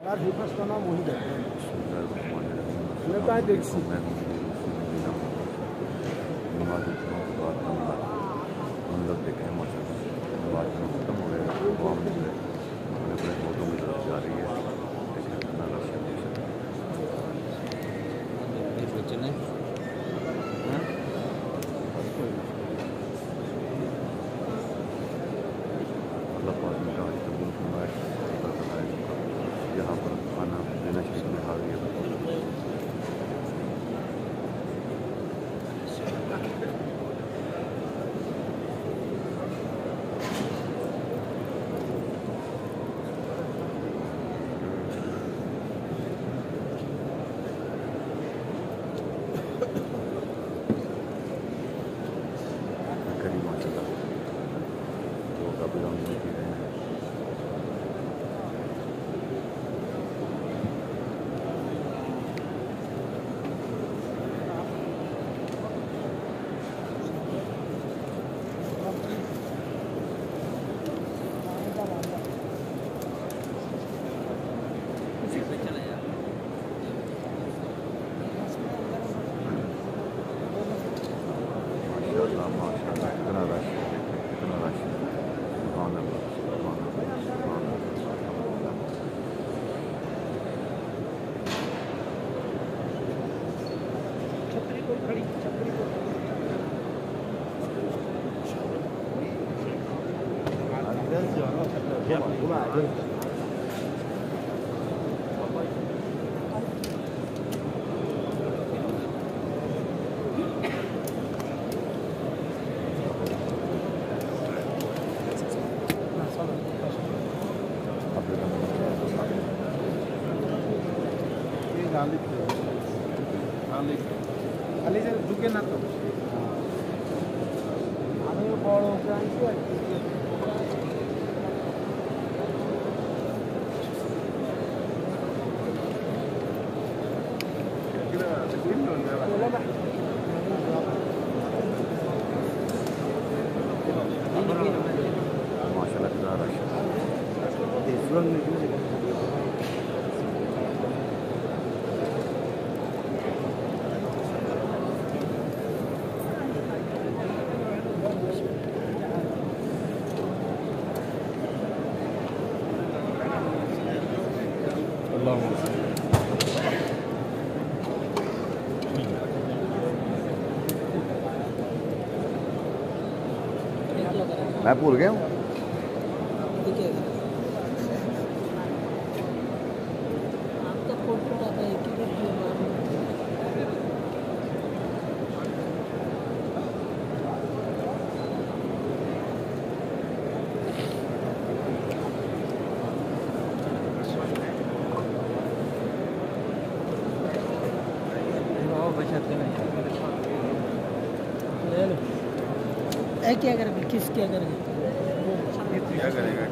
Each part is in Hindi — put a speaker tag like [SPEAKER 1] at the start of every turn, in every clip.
[SPEAKER 1] আর বিপස්සনা নাম ওই দেখেন मैं काय देखছি
[SPEAKER 2] मंदिर देखे हैं बात खत्म हो गया वो हम बड़े बड़े फोटो की तरफ जा रही है अल्लाह पाक ने कहा कबूल फरमाए यहाँ पर खाना देना शरीफ में खा गया
[SPEAKER 1] খালি যে ঢুকে না তো আমিও বড় ওকে আনছি আর
[SPEAKER 2] मैं भूल गया हूँ
[SPEAKER 1] क्या करेगा किस क्या करेगा
[SPEAKER 2] क्या करेगा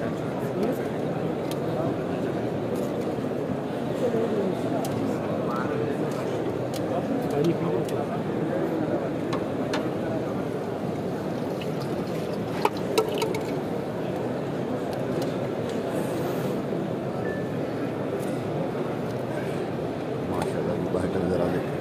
[SPEAKER 2] माशाल्लाह बाहर जरा देखें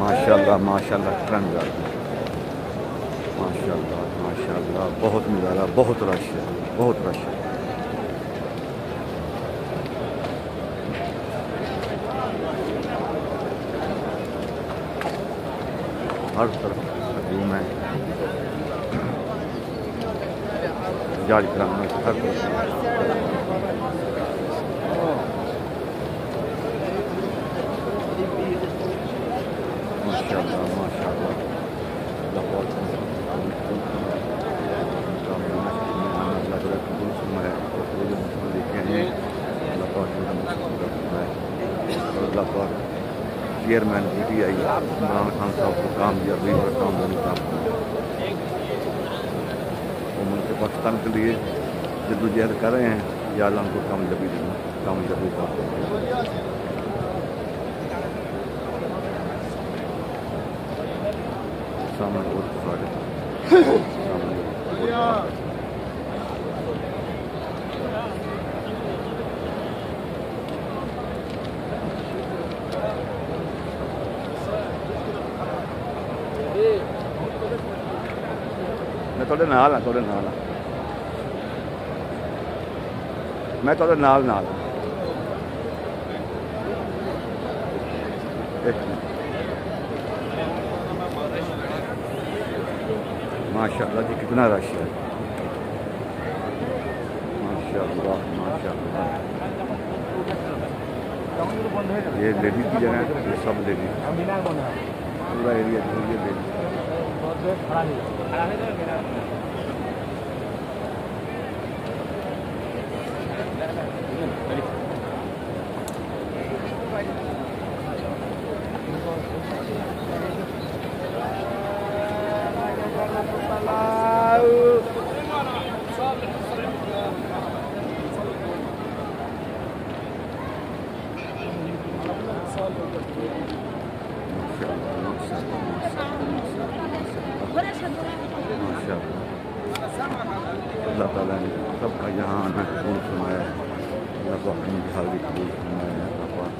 [SPEAKER 2] माशाल्लाह माशाल्लाह ट्रंगार माशाल्लाह माशाल्लाह बहुत नज़ारा बहुत रश है बहुत रश है। हर तरफ हजूम है जारी कराना हर तरफ माशाल्लाह माशाल्लाह चेयरमैन PTI इमरान खान साहब को कामयाबी और कामयाबी प्राप्त वो मुल्क पाकिस्तान के लिए जद्दोजहद कर रहे हैं या अल्लाह उनको कामयाबी देना कामयाबी प्राप्त सामने बहुत सारे सामने मैं थोड़े नाल हाँ थोड़े नाल मैं थोड़े नाल नाल माशाल्लाह जी कितना रश है माशाल्लाह माशाल्लाह। ये लेडीज की जगह है ये सब लेडीज पूरा एरिया ये लेडीज अल्लाह ताला ने सबका यहाँ महफूज फरमाया है अल्लाह को अपनी हाजिरी कबूल फरमाया है अल्लाह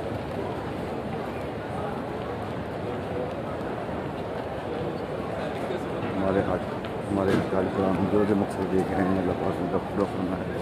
[SPEAKER 2] हमारे हाथ हमारे कार्यक्रम जो जो मकसद देख रहे हैं अल्लाह पाक उनका पूरा फरमाया है।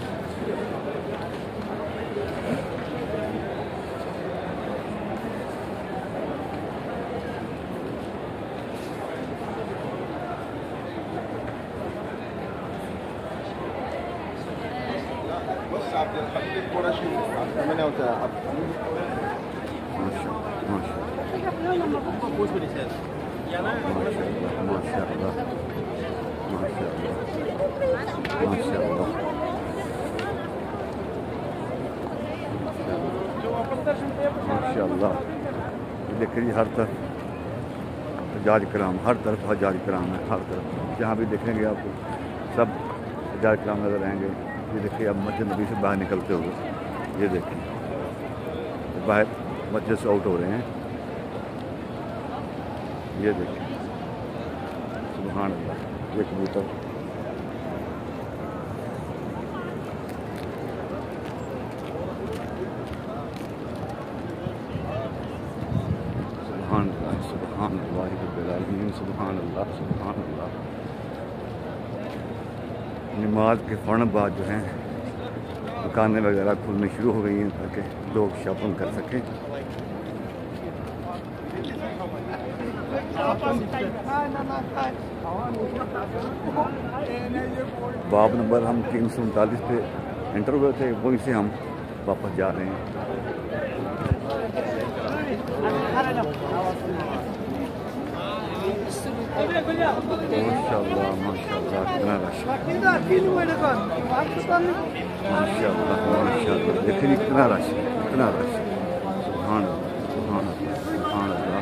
[SPEAKER 2] माशाअल्लाह देखिए हर तरफ हजाज कराम हर तरफ हजाज कराम है हर तरफ जहाँ भी देखेंगे आपको सब हजाज कराम नजर आएंगे। ये देखिए अब मस्जिद नबी से बाहर निकलते हुए ये देखिए बाहर मस्जिद से आउट हो रहे हैं ये देखिए सुभान अल्लाह ये कबूतर सुभान अल्लाह सुभान अल्लाह सुभान अल्लाह सुभान अल्लाह। नमाज के फ़ौरन बाद जो हैं दुकानें वगैरह खुलनी शुरू हो गई हैं ताकि लोग शॉपिंग कर सकें। बाब नंबर हम 339 पे एंटर हुए थे वहीं से हम वापस जा रहे हैं। माशाअल्लाह माशाअल्लाह कितना रश माशाअल्लाह माशाअल्लाह देखिए कितना रश कितना रश सुभान अल्लाह सुभान अल्लाह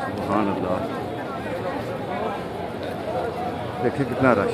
[SPEAKER 2] सुभान अल्लाह देखिए कितना रश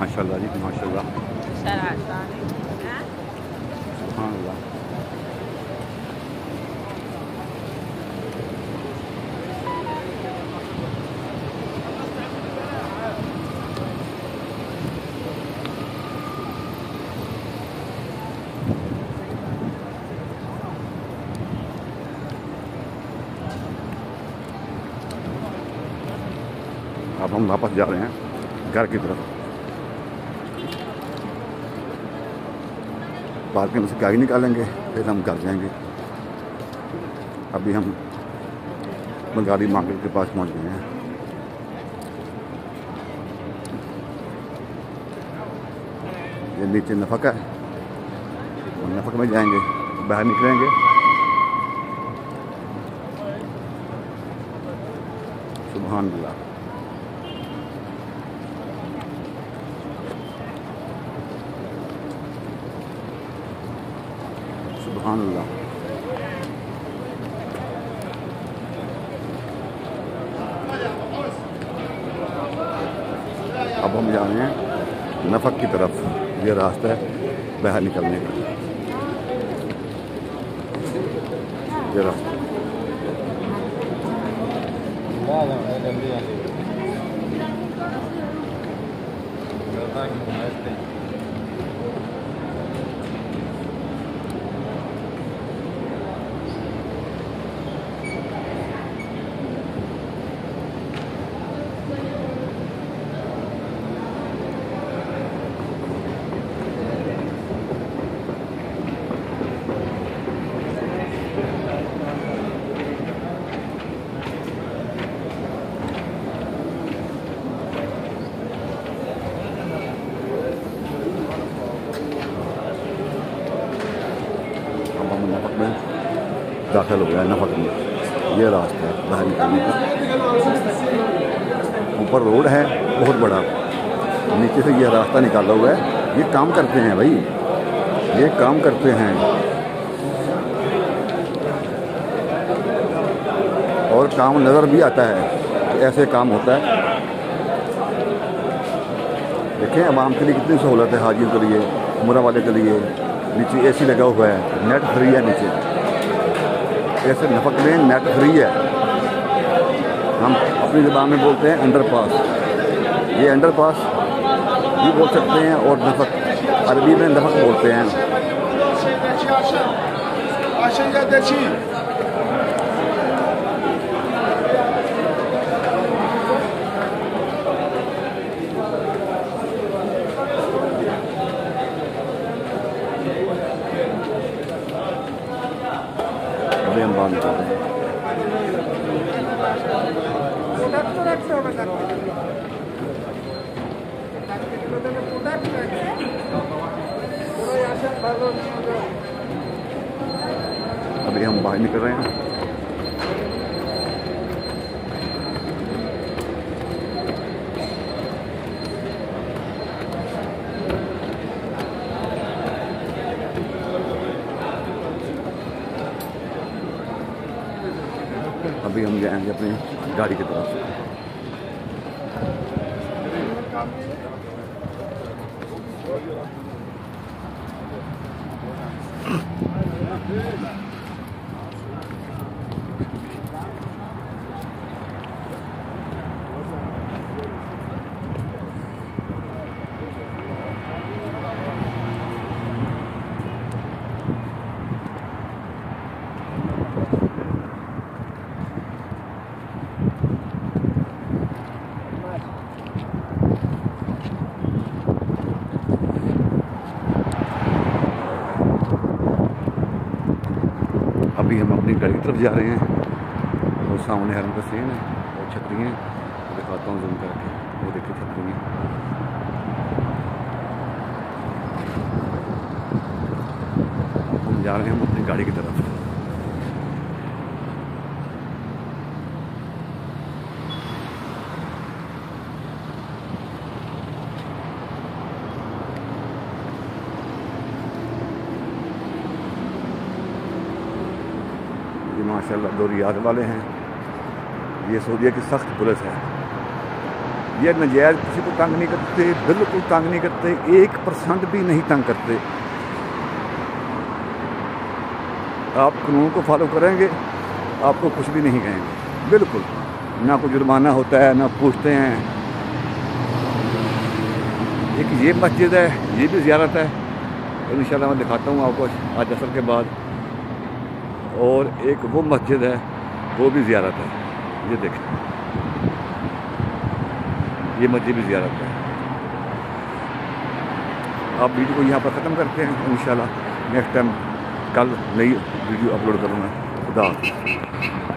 [SPEAKER 2] माशाल्लाह जी माशाल्लाह सुभान अल्लाह। अब हम वापस जा रहे हैं घर की तरफ। पार्किंग से गाड़ी निकालेंगे फिर हम घर जाएंगे। अभी हम बंगाली मार्केट के पास पहुंच गए हैं। ये नीचे नफक है और नफक में जाएंगे, बाहर निकलेंगे। सुभान अल्लाह। सुभान अल्लाह। अब हम जा रहे हैं नफक की तरफ। ये रास्ता है बाहर निकलने का, ये रास्ता। दाखिल हो गया नफक में। ये रास्ता है बाहर निकलने का। ऊपर रोड है बहुत बड़ा, नीचे से ये रास्ता निकाला हुआ है। ये काम करते हैं भाई, ये काम करते हैं और काम नज़र भी आता है कि ऐसे काम होता है। देखें आवाम के लिए कितनी सहूलत है, हाजियों के लिए, उम्रा वाले के लिए। नीचे एसी लगा हुआ है, नेट फ्री है नीचे। ऐसे नफक में नेट फ्री है। हम अपनी ज़बान में बोलते हैं अंडरपास। ये अंडरपास भी बोल सकते हैं और नफक अरबी में नफक बोलते हैं। अभी हम बाहर निकल रहे हैं। अभी हम बाहर निकल रहे हैं। अभी हम जाएंगे अपनी गाड़ी की तरफ। अपनी गाड़ी की तरफ जा रहे हैं। वो सामने हरम का सीन है और छतरी हैं, दिखाता हूँ जूम करके। वो देखिए छतरी हैं। हम जा रहे हैं अपनी गाड़ी की तरफ। ये माशाल्लाह दो रियाद वाले हैं। ये सऊदीया की सख्त पुलिस है। ये नजायज़ किसी को तंग नहीं करते, बिल्कुल तंग नहीं करते, 1% भी नहीं तंग करते। आप कानून को फॉलो करेंगे, आपको कुछ भी नहीं कहेंगे, बिल्कुल। ना कोई जुर्माना होता है, ना पूछते हैं। एक ये मस्जिद है, ये भी ज़ियारत है, इंशाल्लाह मैं दिखाता हूँ आपको आज असर के बाद। और एक वो मस्जिद है, वो भी ज़ियारत है। ये देखें, ये मस्जिद भी ज़ियारत है। आप वीडियो को यहाँ पर ख़त्म करते हैं। इंशाल्लाह नेक्स्ट टाइम कल नई वीडियो अपलोड करूँगा। खुदा हाफ़िज़।